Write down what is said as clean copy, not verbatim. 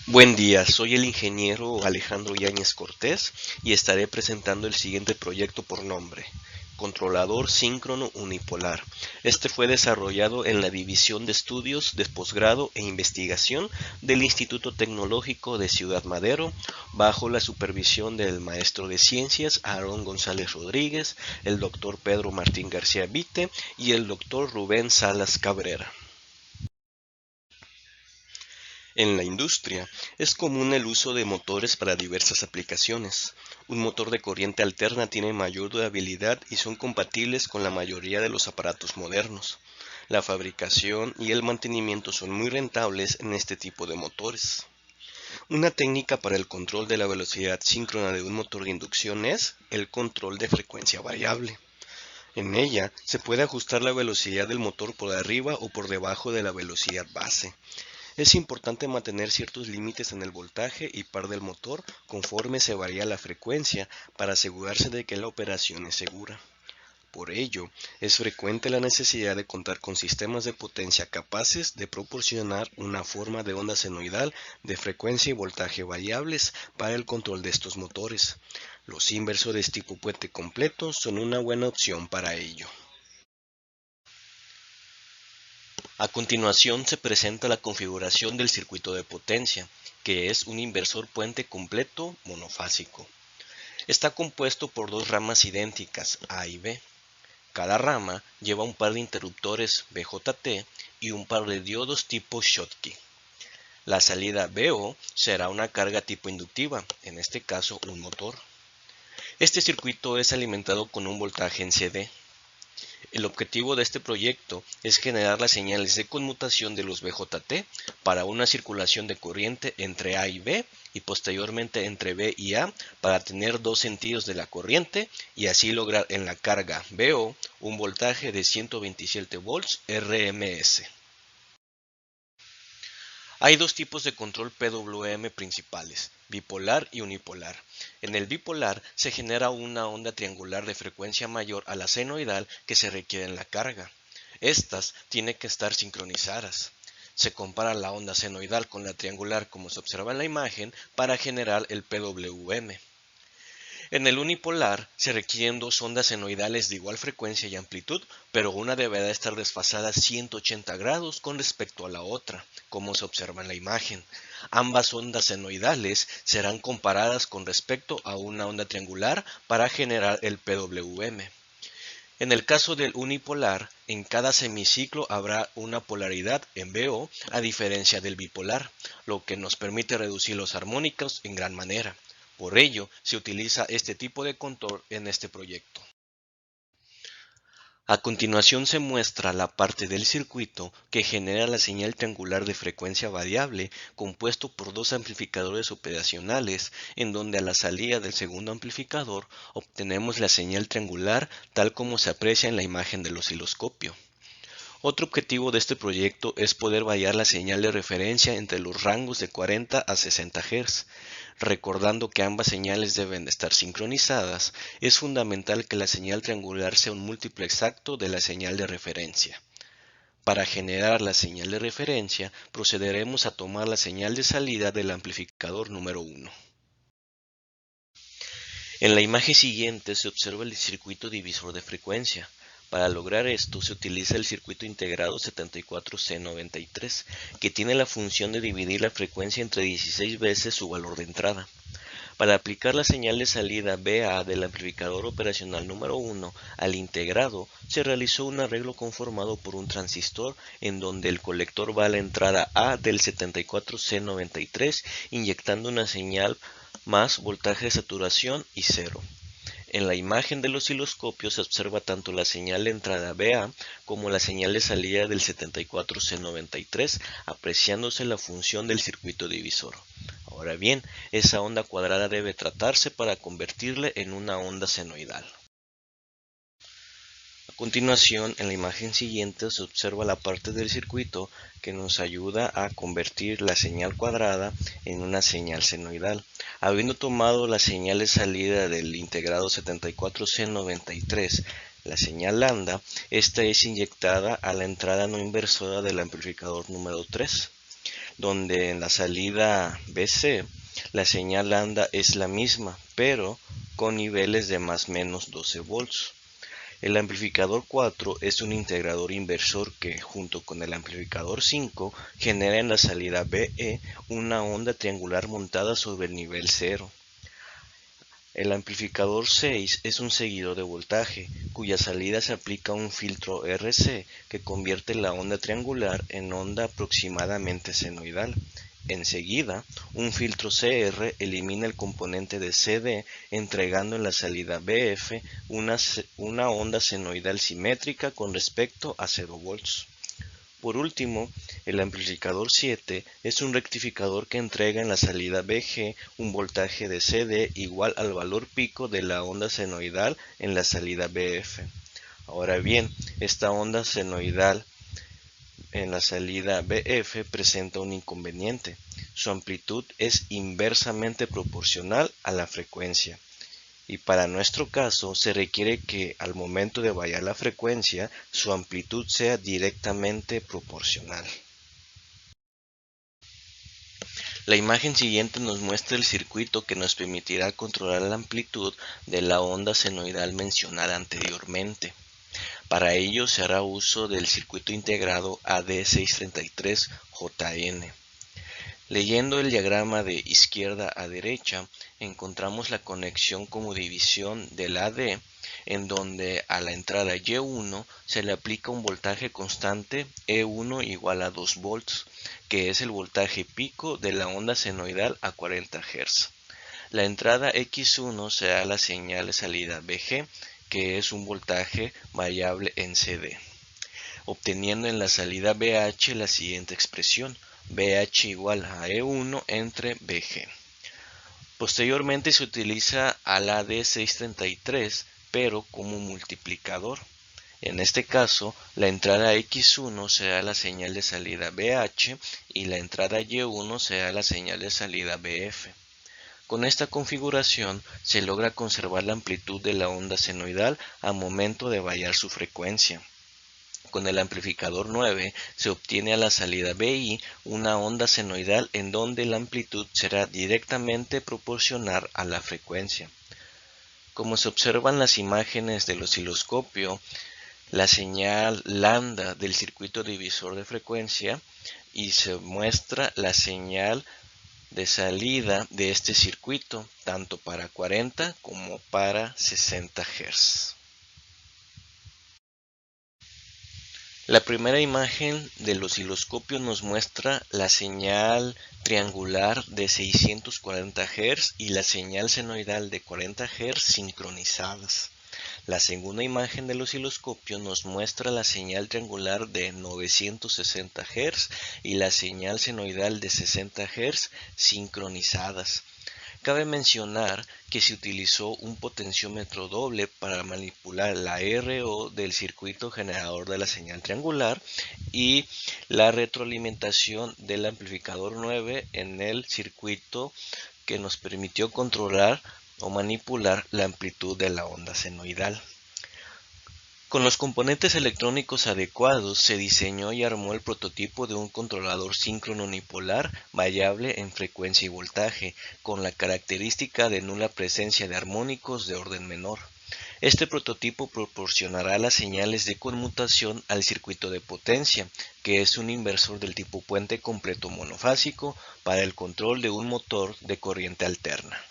Buen día, soy el ingeniero Alejandro Yáñez Cortés y estaré presentando el siguiente proyecto por nombre, Controlador Síncrono Unipolar. Este fue desarrollado en la División de Estudios de Posgrado e Investigación del Instituto Tecnológico de Ciudad Madero, bajo la supervisión del maestro de ciencias Aarón González Rodríguez, el doctor Pedro Martín García Vite y el doctor Rubén Salas Cabrera. En la industria, es común el uso de motores para diversas aplicaciones. Un motor de corriente alterna tiene mayor durabilidad y son compatibles con la mayoría de los aparatos modernos. La fabricación y el mantenimiento son muy rentables en este tipo de motores. Una técnica para el control de la velocidad síncrona de un motor de inducción es el control de frecuencia variable. En ella se puede ajustar la velocidad del motor por arriba o por debajo de la velocidad base. Es importante mantener ciertos límites en el voltaje y par del motor conforme se varía la frecuencia para asegurarse de que la operación es segura. Por ello, es frecuente la necesidad de contar con sistemas de potencia capaces de proporcionar una forma de onda senoidal de frecuencia y voltaje variables para el control de estos motores. Los inversores tipo puente completo son una buena opción para ello. A continuación se presenta la configuración del circuito de potencia, que es un inversor puente completo monofásico. Está compuesto por dos ramas idénticas, A y B. Cada rama lleva un par de interruptores BJT y un par de diodos tipo Schottky. La salida BO será una carga tipo inductiva, en este caso un motor. Este circuito es alimentado con un voltaje en CD. El objetivo de este proyecto es generar las señales de conmutación de los BJT para una circulación de corriente entre A y B y posteriormente entre B y A para tener dos sentidos de la corriente y así lograr en la carga BO un voltaje de 127 volts RMS. Hay dos tipos de control PWM principales, bipolar y unipolar. En el bipolar se genera una onda triangular de frecuencia mayor a la senoidal que se requiere en la carga. Estas tienen que estar sincronizadas. Se compara la onda senoidal con la triangular como se observa en la imagen para generar el PWM. En el unipolar se requieren dos ondas senoidales de igual frecuencia y amplitud, pero una deberá estar desfasada 180 grados con respecto a la otra, como se observa en la imagen. Ambas ondas senoidales serán comparadas con respecto a una onda triangular para generar el PWM. En el caso del unipolar, en cada semiciclo habrá una polaridad en BO a diferencia del bipolar, lo que nos permite reducir los armónicos en gran manera. Por ello, se utiliza este tipo de control en este proyecto. A continuación se muestra la parte del circuito que genera la señal triangular de frecuencia variable compuesto por dos amplificadores operacionales en donde a la salida del segundo amplificador obtenemos la señal triangular tal como se aprecia en la imagen del osciloscopio. Otro objetivo de este proyecto es poder variar la señal de referencia entre los rangos de 40 a 60 Hz. Recordando que ambas señales deben estar sincronizadas, es fundamental que la señal triangular sea un múltiplo exacto de la señal de referencia. Para generar la señal de referencia, procederemos a tomar la señal de salida del amplificador número 1. En la imagen siguiente se observa el circuito divisor de frecuencia. Para lograr esto se utiliza el circuito integrado 74C93, que tiene la función de dividir la frecuencia entre 16 veces su valor de entrada. Para aplicar la señal de salida BA del amplificador operacional número 1 al integrado, se realizó un arreglo conformado por un transistor en donde el colector va a la entrada A del 74C93 inyectando una señal más voltaje de saturación y cero. En la imagen del osciloscopio se observa tanto la señal de entrada BA como la señal de salida del 74C93, apreciándose la función del circuito divisor. Ahora bien, esa onda cuadrada debe tratarse para convertirla en una onda senoidal. A continuación, en la imagen siguiente se observa la parte del circuito que nos ayuda a convertir la señal cuadrada en una señal senoidal. Habiendo tomado la señal de salida del integrado 74C93, la señal lambda, esta es inyectada a la entrada no inversora del amplificador número 3. donde en la salida BC la señal lambda es la misma, pero con niveles de más o menos 12 volts. El amplificador 4 es un integrador inversor que, junto con el amplificador 5, genera en la salida BE una onda triangular montada sobre el nivel 0. El amplificador 6 es un seguidor de voltaje, cuya salida se aplica un filtro RC que convierte la onda triangular en onda aproximadamente senoidal. Enseguida, un filtro CR elimina el componente de CD, entregando en la salida BF una onda senoidal simétrica con respecto a 0 volts. Por último, el amplificador 7 es un rectificador que entrega en la salida BG un voltaje de CD igual al valor pico de la onda senoidal en la salida BF. Ahora bien, esta onda senoidal en la salida BF presenta un inconveniente. Su amplitud es inversamente proporcional a la frecuencia. Y para nuestro caso se requiere que al momento de variar la frecuencia, su amplitud sea directamente proporcional. La imagen siguiente nos muestra el circuito que nos permitirá controlar la amplitud de la onda senoidal mencionada anteriormente. Para ello se hará uso del circuito integrado AD633JN. Leyendo el diagrama de izquierda a derecha, encontramos la conexión como división del AD, en donde a la entrada Y1 se le aplica un voltaje constante E1 igual a 2 volts, que es el voltaje pico de la onda senoidal a 40 Hz. La entrada X1 se da la señal de salida BG, que es un voltaje variable en CD, obteniendo en la salida BH la siguiente expresión: BH igual a E1 entre BG. Posteriormente se utiliza al AD633, pero como multiplicador. En este caso, la entrada X1 será la señal de salida BH y la entrada Y1 será la señal de salida BF. Con esta configuración se logra conservar la amplitud de la onda senoidal a momento de variar su frecuencia. Con el amplificador 9 se obtiene a la salida BI una onda senoidal en donde la amplitud será directamente proporcional a la frecuencia. Como se observan las imágenes del osciloscopio, la señal lambda del circuito divisor de frecuencia y se muestra la señal de salida de este circuito tanto para 40 como para 60 Hz. La primera imagen del osciloscopio nos muestra la señal triangular de 640 Hz y la señal senoidal de 40 Hz sincronizadas. La segunda imagen del osciloscopio nos muestra la señal triangular de 960 Hz y la señal senoidal de 60 Hz sincronizadas. Cabe mencionar que se utilizó un potenciómetro doble para manipular la RO del circuito generador de la señal triangular y la retroalimentación del amplificador 9 en el circuito que nos permitió controlar o manipular la amplitud de la onda senoidal. Con los componentes electrónicos adecuados se diseñó y armó el prototipo de un controlador síncrono unipolar variable en frecuencia y voltaje, con la característica de nula presencia de armónicos de orden menor. Este prototipo proporcionará las señales de conmutación al circuito de potencia, que es un inversor del tipo puente completo monofásico para el control de un motor de corriente alterna.